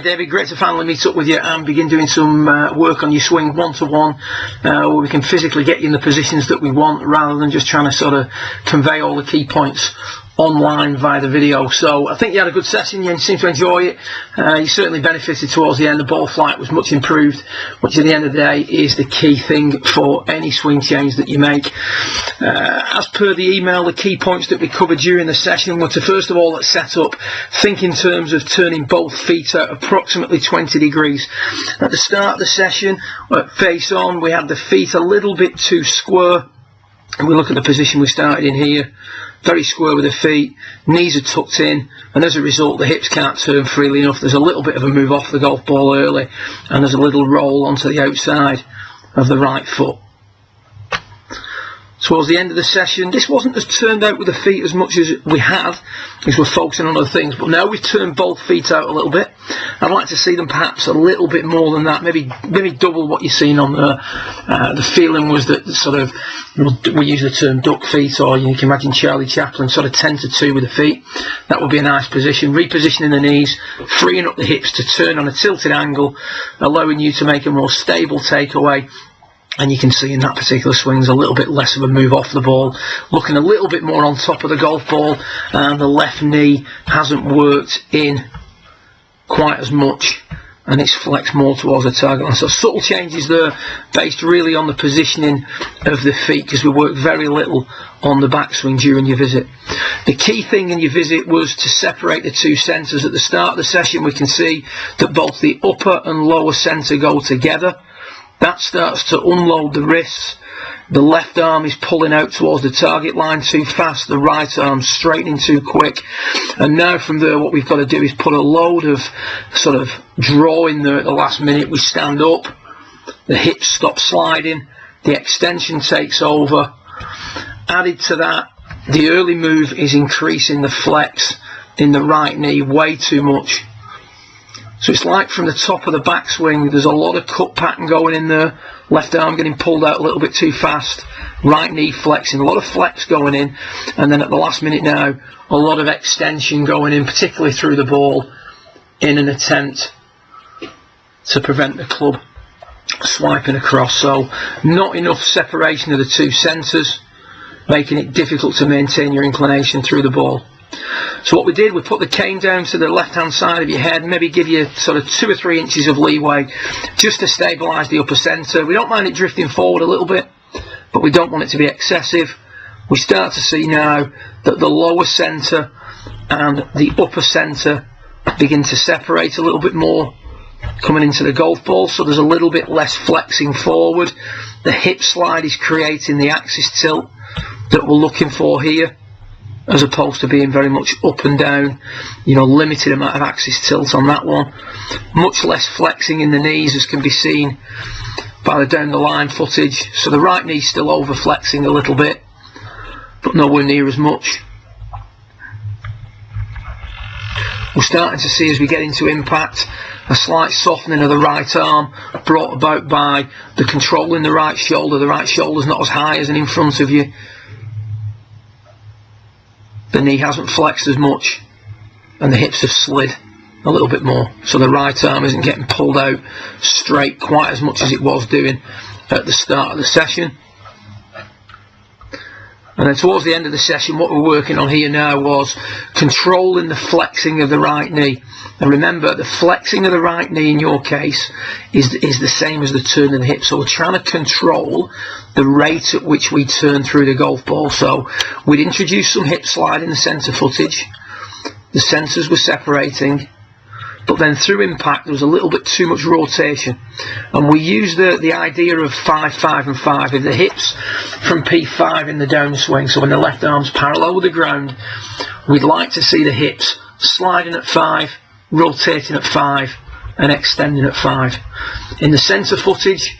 Hi David, great to finally meet up with you and begin doing some work on your swing one-to-one, where we can physically get you in the positions that we want rather than just trying to sort of convey all the key points online via the video. So I think you had a good session, you seemed to enjoy it. You certainly benefited towards the end. The ball flight was much improved, which at the end of the day is the key thing for any swing change that you make. As per the email, the key points that we covered during the session were to, first of all, at setup, think in terms of turning both feet at approximately 20 degrees. At the start of the session, at face on, we had the feet a little bit too square. And we look at the position we started in here, very square with the feet, knees are tucked in, and as a result the hips can't turn freely enough. There's a little bit of a move off the golf ball early, and there's a little roll onto the outside of the right foot. Towards the end of the session, this wasn't as turned out with the feet as much as we had, because we're focusing on other things, but now we've turned both feet out a little bit. I'd like to see them perhaps a little bit more than that, maybe double what you're seeing on there. The feeling was that sort of, we use the term duck feet, or you can imagine Charlie Chaplin, sort of 10 to 2 with the feet. That would be a nice position. Repositioning the knees, freeing up the hips to turn on a tilted angle, allowing you to make a more stable takeaway. And you can see in that particular swing there's a little bit less of a move off the ball, looking a little bit more on top of the golf ball, and the left knee hasn't worked in quite as much, and it's flexed more towards the target line. So subtle changes there, based really on the positioning of the feet, because we worked very little on the backswing during your visit. The key thing in your visit was to separate the two centres. At the start of the session we can see that both the upper and lower centre go together. That starts to unload the wrists. The left arm is pulling out towards the target line too fast, the right arm straightening too quick. And now from there what we've got to do is put a load of sort of draw in there at the last minute. We stand up, the hips stop sliding, the extension takes over. Added to that, the early move is increasing the flex in the right knee way too much. So it's like from the top of the backswing, there's a lot of cut pattern going in there, left arm getting pulled out a little bit too fast, right knee flexing, a lot of flex going in, and then at the last minute now, a lot of extension going in, particularly through the ball, in an attempt to prevent the club swiping across. So not enough separation of the two centres, making it difficult to maintain your inclination through the ball. So what we did, we put the cane down to the left hand side of your head, maybe give you sort of 2 or 3 inches of leeway just to stabilise the upper centre. We don't mind it drifting forward a little bit, but we don't want it to be excessive. We start to see now that the lower centre and the upper centre begin to separate a little bit more coming into the golf ball, so there's a little bit less flexing forward. The hip slide is creating the axis tilt that we're looking for here, as opposed to being very much up and down, limited amount of axis tilt on that one. Much less flexing in the knees, as can be seen by the down the line footage. So the right knee's still over flexing a little bit, but nowhere near as much. We're starting to see, as we get into impact, a slight softening of the right arm, brought about by the control in the right shoulder. The right shoulder's not as high as in front of you. The knee hasn't flexed as much, and the hips have slid a little bit more, so the right arm isn't getting pulled out straight quite as much as it was doing at the start of the session. And then towards the end of the session, what we're working on here now was controlling the flexing of the right knee. And remember, the flexing of the right knee in your case is the same as the turn of the hip. So we're trying to control the rate at which we turn through the golf ball. So we'd introduce some hip slide in the centre footage. The centres were separating, but then through impact there was a little bit too much rotation, and we used the idea of 5, 5 and 5. If the hips from P5 in the downswing, so when the left arm's parallel with the ground, we'd like to see the hips sliding at 5, rotating at 5 and extending at 5. In the centre footage,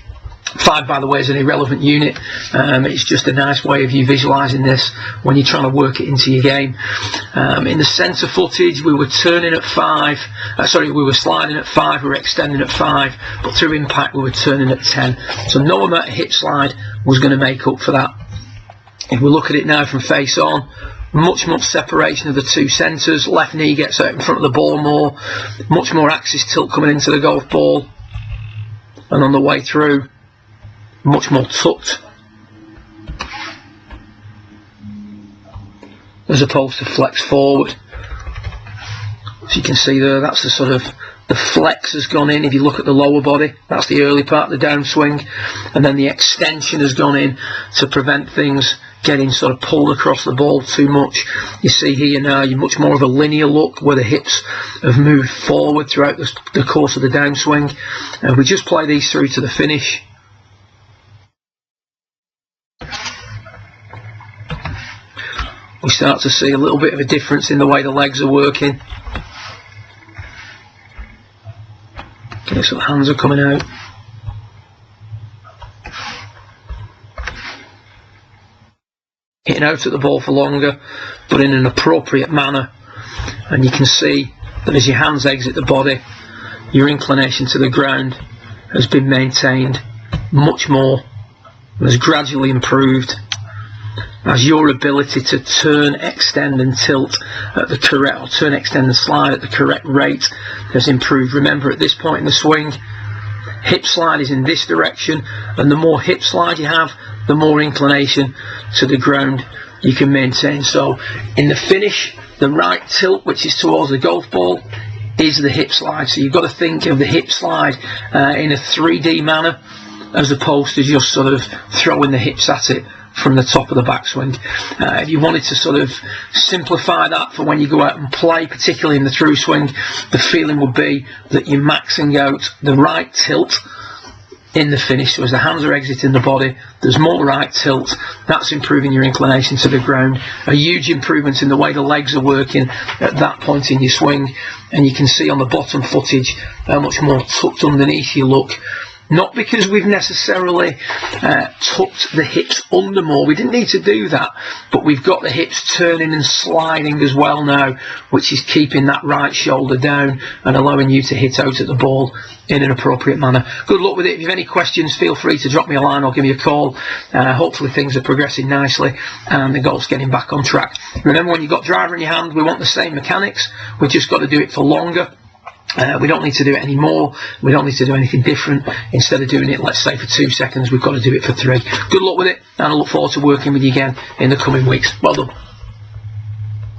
5, by the way, is an irrelevant unit. It's just a nice way of you visualising this when you're trying to work it into your game. In the centre footage, we were turning at 5. We were sliding at 5, we were extending at 5, but through impact we were turning at 10. So no amount of hip slide was going to make up for that. If we look at it now from face on, much more separation of the two centres. Left knee gets out in front of the ball more, much more axis tilt coming into the golf ball, and on the way through, much more tucked, as opposed to flex forward. As you can see there, that's the sort of, the flex has gone in. If you look at the lower body, that's the early part of the downswing, and then the extension has gone in to prevent things getting sort of pulled across the ball too much. You see here now, you're much more of a linear look where the hips have moved forward throughout the course of the downswing. And we just play these through to the finish. We start to see a little bit of a difference in the way the legs are working. Okay, so the hands are coming out. Hitting out at the ball for longer, but in an appropriate manner. And you can see that as your hands exit the body, your inclination to the ground has been maintained much more and has gradually improved as your ability to turn, extend and tilt at the correct, or turn, extend and slide at the correct rate has improved. Remember, at this point in the swing, hip slide is in this direction, and the more hip slide you have, the more inclination to the ground you can maintain. So in the finish, the right tilt, which is towards the golf ball, is the hip slide. So you've got to think of the hip slide in a 3D manner, as opposed to just sort of throwing the hips at it from the top of the backswing. If you wanted to sort of simplify that for when you go out and play, particularly in the through swing, the feeling would be that you're maxing out the right tilt in the finish. So as the hands are exiting the body, there's more right tilt. That's improving your inclination to the ground. A huge improvement in the way the legs are working at that point in your swing. And you can see on the bottom footage how much more tucked underneath you look. Not because we've necessarily tucked the hips under more, we didn't need to do that, but we've got the hips turning and sliding as well now, which is keeping that right shoulder down and allowing you to hit out at the ball in an appropriate manner. Good luck with it. If you have any questions, feel free to drop me a line or give me a call. Hopefully things are progressing nicely and the golf's getting back on track. Remember, when you've got driver in your hand, we want the same mechanics, we've just got to do it for longer. We don't need to do it anymore. We don't need to do anything different. Instead of doing it, let's say, for 2 seconds, we've got to do it for 3. Good luck with it, and I look forward to working with you again in the coming weeks. Well done.